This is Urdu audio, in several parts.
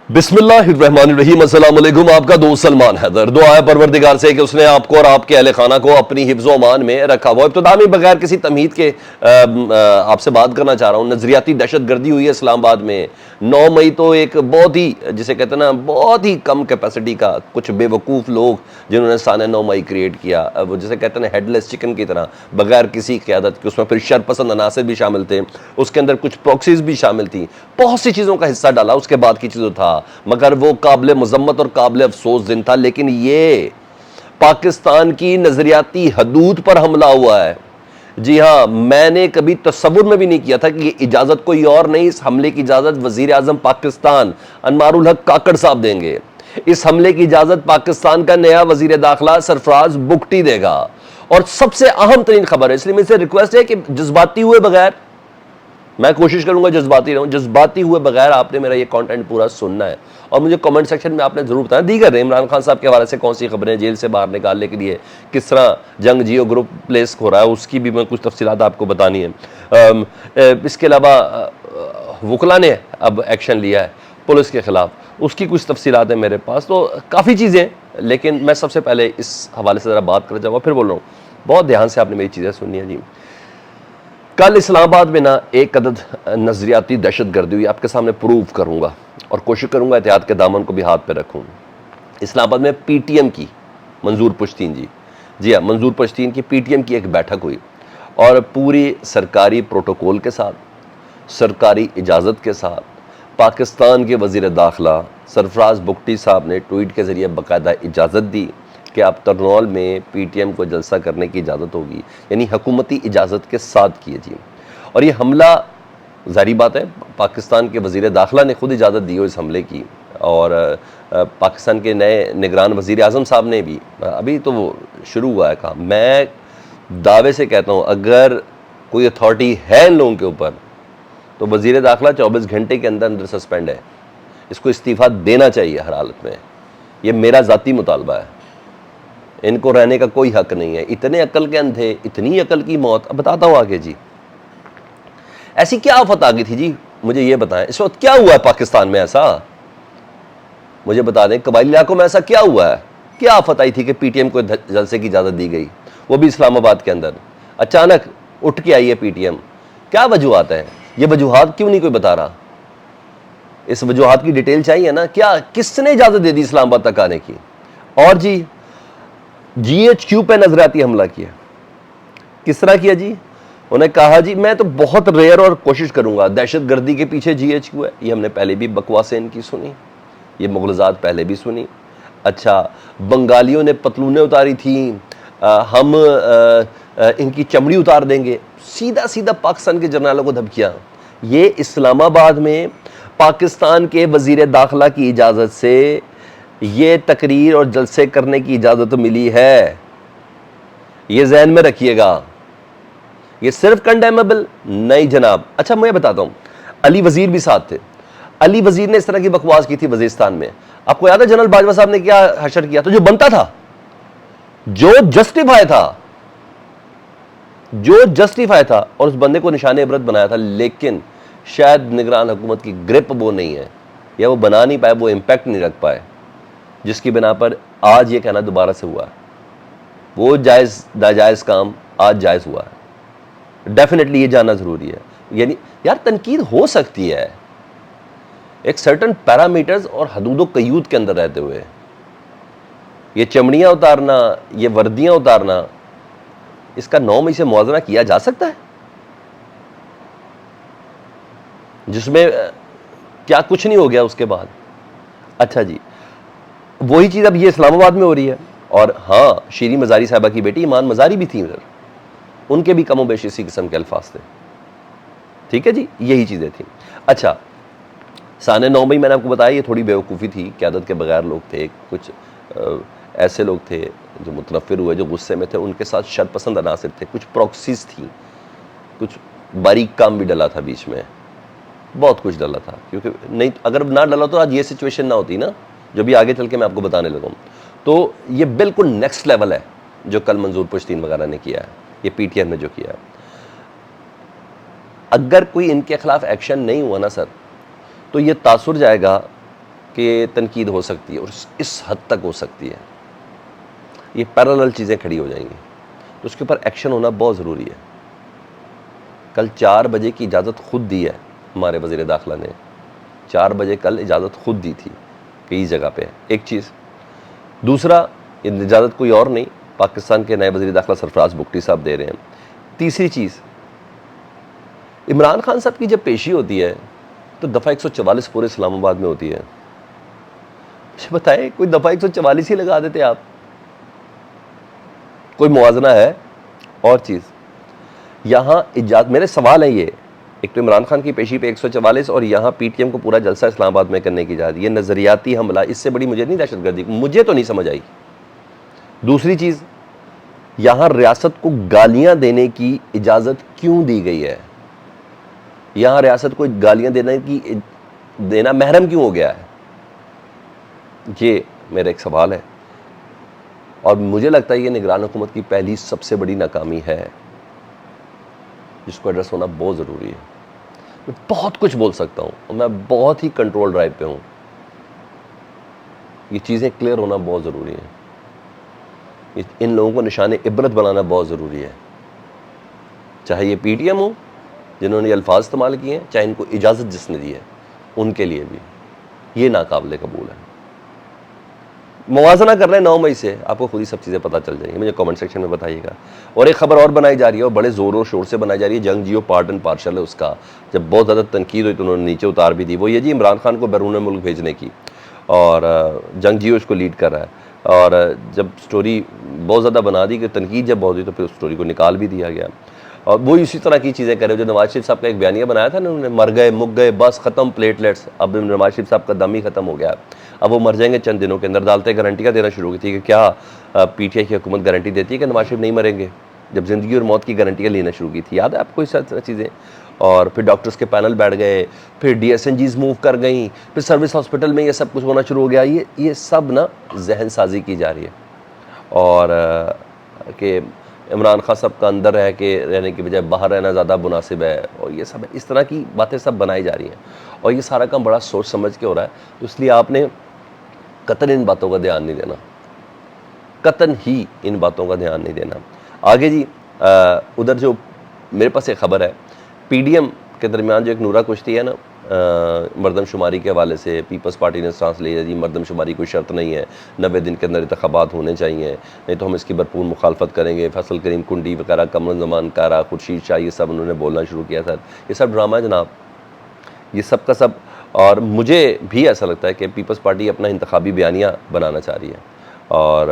بسم اللہ الرحمن الرحیم۔ السلام علیکم، آپ کا دوست سلمان حیدر۔ دعا ہے پروردگار سے کہ اس نے آپ کو اور آپ کے اہل خانہ کو اپنی حفظ و امان میں رکھا ہوا۔ ابتدا میں بغیر کسی تمہید کے آپ سے بات کرنا چاہ رہا ہوں۔ نظریاتی دہشت گردی ہوئی ہے اسلام آباد میں 9 مئی تو ایک بہت ہی جسے کہتے ہیں نا بہت ہی کم کیپیسٹی کا کچھ بے وقوف لوگ جنہوں نے سانحہ 9 مئی کریٹ کیا، وہ جسے کہتے ہیں ہیڈ لیس چکن کی طرح بغیر کسی قیادت کے، اس میں پھر شر پسند عناصر بھی شامل تھے، اس کے اندر کچھ پروکسیز بھی شامل تھیں، بہت سی چیزوں کا حصہ ڈالا، اس کے بعد کی چیزوں تھا، مگر وہ قابل مذمت اور قابل افسوس دن تھا۔ لیکن یہ پاکستان کی نظریاتی حدود پر حملہ ہوا ہے۔ جی ہاں، میں نے کبھی تصور میں بھی نہیں کیا تھا کہ یہ اجازت کوئی اور نہیں، اس حملے کی اجازت وزیر اعظم پاکستان انوار الحق کاکڑ صاحب دیں گے۔ اس حملے کی اجازت پاکستان کا نیا وزیر داخلہ سرفراز بگٹی دے گا۔ اور سب سے اہم ترین خبر ہے، اس لیے مجھ سے ریکویسٹ ہے کہ جذباتی ہوئے بغیر، میں کوشش کروں گا جذباتی رہوں، جذباتی ہوئے بغیر آپ نے میرا یہ کانٹینٹ پورا سننا ہے، اور مجھے کمنٹ سیکشن میں آپ نے ضرور بتانا دیگر عمران خان صاحب کے حوالے سے کون سی خبریں، جیل سے باہر نکالنے کے لیے کس طرح جنگ جیو گروپ پلیس ہو رہا ہے، اس کی بھی میں کچھ تفصیلات آپ کو بتانی ہے۔ اس کے علاوہ وکلا نے اب ایکشن لیا ہے پولیس کے خلاف، اس کی کچھ تفصیلات ہیں میرے پاس، تو کافی چیزیں، لیکن میں سب سے پہلے اس حوالے سے ذرا بات کرنا چاہوں گا، پھر بول رہا ہوں بہت دھیان سے آپ نے میری چیزیں سننی ہیں۔ جی، کل اسلام آباد میں ایک عدد نظریاتی دہشت گردی ہوئی، آپ کے سامنے پروف کروں گا اور کوشش کروں گا احتیاط کے دامن کو بھی ہاتھ پہ رکھوں۔ اسلام آباد میں پی ٹی ایم کی منظور پشتین جی ہاں، منظور پشتین کی پی ٹی ایم کی ایک بیٹھک ہوئی، اور پوری سرکاری پروٹوکول کے ساتھ، سرکاری اجازت کے ساتھ، پاکستان کے وزیر داخلہ سرفراز بگٹی صاحب نے ٹویٹ کے ذریعے باقاعدہ اجازت دی کہ آپ ترنول میں پی ٹی ایم کو جلسہ کرنے کی اجازت ہوگی، یعنی حکومتی اجازت کے ساتھ کیے جی۔ اور یہ حملہ ظاہری بات ہے پاکستان کے وزیر داخلہ نے خود اجازت دی ہو اس حملے کی، اور پاکستان کے نئے نگران وزیر اعظم صاحب نے بھی، ابھی تو وہ شروع ہوا ہے کام، میں دعوے سے کہتا ہوں اگر کوئی اتھارٹی ہے ان لوگوں کے اوپر تو وزیر داخلہ 24 گھنٹے کے اندر سسپینڈ ہے، اس کو استعفیٰ دینا چاہیے ہر حالت میں، یہ میرا ذاتی مطالبہ ہے، ان کو رہنے کا کوئی حق نہیں ہے۔ اتنے عقل کے اندھے، اتنی عقل کی موت، اب بتاتا ہوں آگے جی۔ ایسی کیا آفت آ گئی تھی جی، مجھے یہ بتائیں اس وقت کیا ہوا ہے پاکستان میں، ایسا مجھے بتا دیں، قبائلی علاقوں میں ایسا کیا ہوا ہے، کیا آفت آئی تھی کہ پی ٹی ایم کو جلسے کی اجازت دی گئی، وہ بھی اسلام آباد کے اندر اچانک اٹھ کے آئی ہے پی ٹی ایم؟ کیا وجوہات ہیں؟ یہ وجوہات کیوں نہیں کوئی بتا رہا؟ اس وجوہات کی ڈیٹیل چاہیے نا، کیا کس نے اجازت دے دی اسلام آباد تک آنے کی؟ اور جی ایچ کیو پہ نظریاتی حملہ کیا، کس طرح کیا جی؟ انہیں کہا جی میں تو بہت ریئر اور کوشش کروں گا، دہشت گردی کے پیچھے جی ایچ کیو ہے، یہ ہم نے پہلے بھی بکواسیں ان کی سنی، یہ مغرضات پہلے بھی سنی۔ اچھا، بنگالیوں نے پتلونیں اتاری تھیں، ہم ان کی چمڑی اتار دیں گے، سیدھا سیدھا پاکستان کے جرنیلوں کو دھمکیاں۔ یہ اسلام آباد میں پاکستان کے وزیر داخلہ کی اجازت سے یہ تقریر اور جلسے کرنے کی اجازت ملی ہے، یہ ذہن میں رکھیے گا، یہ صرف کنڈیمیبل نہیں جناب۔ اچھا میں بتاتا ہوں، علی وزیر بھی ساتھ تھے، علی وزیر نے اس طرح کی بکواس کی تھی وزیرستان میں، آپ کو یاد ہے جنرل باجوہ صاحب نے کیا حشر کیا تھا، جو بنتا تھا، جو جسٹیفائی تھا، اور اس بندے کو نشان عبرت بنایا تھا، لیکن شاید نگران حکومت کی گرپ وہ نہیں ہے، یا وہ بنا نہیں پائے، وہ امپیکٹ نہیں رکھ پائے، جس کی بنا پر آج یہ کہنا دوبارہ سے ہوا ہے، وہ جائز ناجائز کام آج جائز ہوا ہے۔ ڈیفینیٹلی یہ جاننا ضروری ہے، یعنی یار تنقید ہو سکتی ہے ایک سرٹن پیرامیٹرز اور حدود و قیود کے اندر رہتے ہوئے، یہ چمڑیاں اتارنا، یہ وردیاں اتارنا، اس کا 9 مئی سے موازنہ کیا جا سکتا ہے، جس میں کیا کچھ نہیں ہو گیا اس کے بعد۔ اچھا جی، وہی چیز اب یہ اسلام آباد میں ہو رہی ہے، اور ہاں شیریں مزاری صاحبہ کی بیٹی ایمان مزاری بھی تھی ادھر، ان کے بھی کم و بیش اسی قسم کے الفاظ تھے، ٹھیک ہے جی، یہی چیزیں تھیں۔ اچھا، سانحہ 9 مئی میں نے آپ کو بتایا یہ تھوڑی بیوقوفی تھی، قیادت کے بغیر لوگ تھے، کچھ ایسے لوگ تھے جو متنفر ہوئے، جو غصے میں تھے، ان کے ساتھ شر پسند عناصر تھے، کچھ پروکسیز تھیں، کچھ باریک کام بھی ڈلا تھا بیچ میں، بہت کچھ ڈلا تھا، کیونکہ نہیں اگر نہ ڈلا تو آج یہ سچویشن نہ ہوتی نا، جو بھی آگے چل کے میں آپ کو بتانے لگا ہوں۔ تو یہ بالکل نیکسٹ لیول ہے جو کل منظور پشتین وغیرہ نے کیا ہے، یہ پی ٹی ایم نے جو کیا ہے۔ اگر کوئی ان کے خلاف ایکشن نہیں ہوا نا سر، تو یہ تاثر جائے گا کہ تنقید ہو سکتی ہے اور اس حد تک ہو سکتی ہے، یہ پیرالل چیزیں کھڑی ہو جائیں گی، تو اس کے اوپر ایکشن ہونا بہت ضروری ہے۔ کل 4 بجے کی اجازت خود دی ہے ہمارے وزیر داخلہ نے، 4 بجے کل اجازت خود دی تھی کئی جگہ پہ، ایک چیز۔ دوسرا، یہ اجازت کوئی اور نہیں، پاکستان کے نئے وزیر داخلہ سرفراز بگٹی صاحب دے رہے ہیں۔ تیسری چیز، عمران خان صاحب کی جب پیشی ہوتی ہے تو دفعہ 144 پورے اسلام آباد میں ہوتی ہے، مجھے بتائیں کوئی دفعہ 144 ہی لگا دیتے آپ، کوئی موازنہ ہے؟ اور چیز یہاں میرے سوال ہے یہ، ایک تو عمران خان کی پیشی پہ 144 اور یہاں پی ٹی ایم کو پورا جلسہ اسلام آباد میں کرنے کی اجازت، یہ نظریاتی حملہ، اس سے بڑی مجھے نہیں دہشت گردی، مجھے تو نہیں سمجھ آئی۔ دوسری چیز، یہاں ریاست کو گالیاں دینے کی اجازت کیوں دی گئی ہے؟ یہاں ریاست کو گالیاں دینا محرم کیوں ہو گیا ہے؟ یہ میرا ایک سوال ہے، اور مجھے لگتا ہے یہ نگران حکومت کی پہلی سب سے بڑی ناکامی ہے جس کو ایڈریس ہونا بہت ضروری ہے۔ میں بہت کچھ بول سکتا ہوں اور میں بہت ہی کنٹرول ڈرائیو پہ ہوں، یہ چیزیں کلیئر ہونا بہت ضروری ہے، ان لوگوں کو نشان عبرت بنانا بہت ضروری ہے، چاہے یہ پی ٹی ایم ہو جنہوں نے یہ الفاظ استعمال کیے ہیں، چاہے ان کو اجازت جس نے دی ہے، ان کے لیے بھی یہ ناقابل قبول ہے۔ موازنہ کر رہے ہیں 9 مئی سے، آپ کو خود ہی سب چیزیں پتہ چل جائیں گی، مجھے کامنٹ سیکشن میں بتائیے گا۔ اور ایک خبر اور بنائی جا رہی ہے اور بڑے زور و شور سے بنائی جا رہی ہے، جنگ جیو پارٹ اینڈ پارشل ہے اس کا، جب بہت زیادہ تنقید ہوئی تو انہوں نے نیچے اتار بھی دی، وہ یہ جی عمران خان کو بیرون ملک بھیجنے کی، اور جنگ جیو اس کو لیڈ کر رہا ہے، اور جب سٹوری بہت زیادہ بنا دی کہ تنقید جب بہت ہوئی تو پھر اس سٹوری کو نکال بھی دیا گیا، اور وہ اسی طرح کی چیزیں کر رہے جو نواز شریف صاحب کا ایک بیانیہ بنایا تھا نا، انہوں نے مر گئے مک گئے بس ختم پلیٹلیٹس، اب نواز شریف صاحب کا دم ہی ختم ہو گیا، اب وہ مر جائیں گے چند دنوں کے اندر۔ عدالتیں گارنٹیاں دینا شروع کی تھی کہ کیا پی ٹی آئی کی حکومت گارنٹی دیتی ہے کہ نواز شریف نہیں مریں گے، جب زندگی اور موت کی گارنٹیاں لینا شروع کی تھی، یاد ہے آپ کو اس طرح چیزیں؟ اور پھر ڈاکٹرز کے پینل بیٹھ گئے، پھر ڈی ایس این جیز موو کر گئیں، پھر سروس ہاسپٹل میں یہ سب کچھ ہونا شروع ہو گیا، یہ سب نا ذہن سازی کی جا رہی ہے، اور کہ عمران خان صاحب کا اندر رہنے کی بجائے باہر رہنا زیادہ مناسب ہے، اور یہ سب اس طرح کی باتیں سب بنائی جا رہی ہیں، اور یہ سارا کام بڑا سوچ سمجھ کے ہو رہا ہے، تو اس لیے آپ نے قطعاً ان باتوں کا دھیان نہیں دینا، قطعاً ہی ان باتوں کا دھیان نہیں دینا۔ آگے جی، ادھر جو میرے پاس ایک خبر ہے، پی ڈی ایم کے درمیان جو ایک نورا کشتی ہے نا مردم شماری کے حوالے سے، پیپلز پارٹی نے سانس لی ہے جی مردم شماری کوئی شرط نہیں ہے، 90 دن کے اندر انتخابات ہونے چاہیے، نہیں تو ہم اس کی بھرپور مخالفت کریں گے، فیصل کریم کنڈی وغیرہ، قمر زمان کارا، خورشید شاہ، یہ سب انہوں نے بولنا شروع کیا تھا، یہ سب ڈرامہ ہے جناب، یہ سب کا سب، اور مجھے بھی ایسا لگتا ہے کہ پیپلز پارٹی اپنا انتخابی بیانیہ بنانا چاہ رہی ہے، اور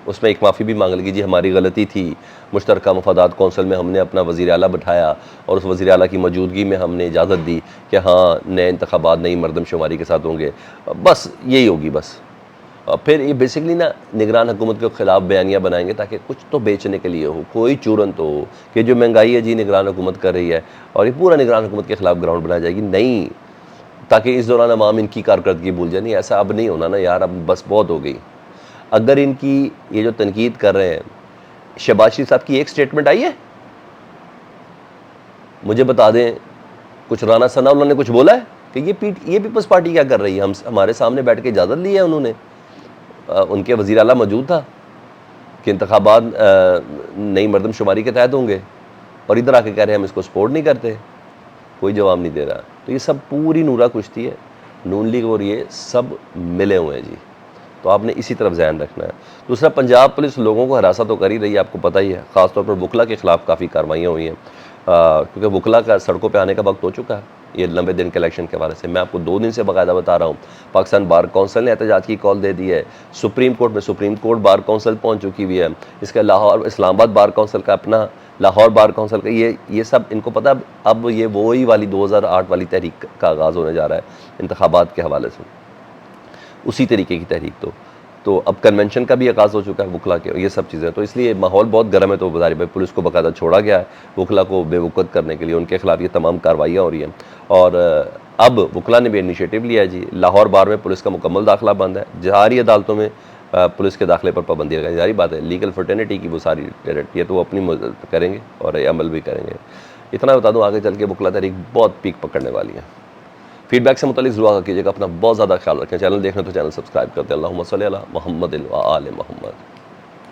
اس میں ایک معافی بھی مانگ لگی جی ہماری غلطی تھی، مشترکہ مفادات کونسل میں ہم نے اپنا وزیر اعلیٰ بٹھایا اور اس وزیر اعلیٰ کی موجودگی میں ہم نے اجازت دی کہ ہاں نئے انتخابات نئی مردم شماری کے ساتھ ہوں گے، بس یہی ہوگی بس۔ پھر یہ بیسکلی نا نگران حکومت کے خلاف بیانیہ بنائیں گے تاکہ کچھ تو بیچنے کے لیے ہو، کوئی چورن تو ہو کہ جو مہنگائی ہے جی نگران حکومت کر رہی ہے، اور یہ پورا نگران حکومت کے خلاف گراؤنڈ بنایا جائے گی، نہیں، تاکہ اس دوران عوام ان کی کارکردگی بھول جائے، نہیں ایسا اب نہیں ہونا نا یار، اب بس بہت ہو گئی۔ اگر ان کی یہ جو تنقید کر رہے ہیں، شہباز شریف صاحب کی ایک سٹیٹمنٹ آئی ہے مجھے بتا دیں، کچھ رانا ثناء اللہ نے کچھ بولا ہے کہ یہ پیپلز پارٹی کیا کر رہی ہے، ہمارے سامنے بیٹھ کے اجازت لی ہے انہوں نے، ان کے وزیر اعلیٰ موجود تھا کہ انتخابات نئی مردم شماری کے تحت ہوں گے، اور ادھر آ کے کہہ رہے ہیں ہم اس کو سپورٹ نہیں کرتے، کوئی جواب نہیں دے رہا، تو یہ سب پوری نورا کشتی ہے، نون لیگ اور یہ سب ملے ہوئے ہیں جی، تو آپ نے اسی طرف ذہن رکھنا ہے۔ دوسرا، پنجاب پولیس لوگوں کو ہراساں تو کر ہی رہی ہے، آپ کو پتہ ہی ہے، خاص طور پر وکلا کے خلاف کافی کارروائیاں ہوئی ہیں، کیونکہ وکلا کا سڑکوں پہ آنے کا وقت ہو چکا ہے یہ 90 دن کے الیکشن کے حوالے سے۔ میں آپ کو 2 دن سے باقاعدہ بتا رہا ہوں، پاکستان بار کونسل نے احتجاج کی کال دے دی ہے، سپریم کورٹ بار کونسل پہنچ چکی ہوئی ہے، اس کا لاہور اسلام آباد بار کونسل کا اپنا، لاہور بار کونسل کا، یہ سب ان کو پتہ، اب یہ وہی والی 2008 والی تحریک کا آغاز ہونے جا رہا ہے انتخابات کے حوالے سے، اسی طریقے کی تحریک، تو اب کنونشن کا بھی آغاز ہو چکا ہے وکلا کے، یہ سب چیزیں، تو اس لیے ماحول بہت گرم ہے، تو بظاہر بھائی پولیس کو باقاعدہ چھوڑا گیا ہے وکلا کو بے وقت کرنے کے لیے، ان کے خلاف یہ تمام کارروائیاں ہو رہی ہیں، اور اب وکلا نے بھی انیشیٹو لیا ہے جی، لاہور بار میں پولیس کا مکمل داخلہ بند ہے، جہاری عدالتوں میں پولیس کے داخلے پر پابندی لگائی، ظاہری بات ہے لیگل فرٹرنیٹی کی وہ ساری ڈائریکٹ، یہ تو وہ اپنی کریں گے اور یہ عمل بھی کریں گے۔ اتنا بتا دوں آگے چل کے وکلا تحریک بہت پیک پکڑنے والی ہے، فیڈ بیک سے متعلق ضرور کیجیے گا. اپنا بہت زیادہ خیال رکھیں. چینل دیکھ رہے ہیں تو چینل سبسکرائب کرتے ہیں. اللہم صلی علی محمد و آل محمد.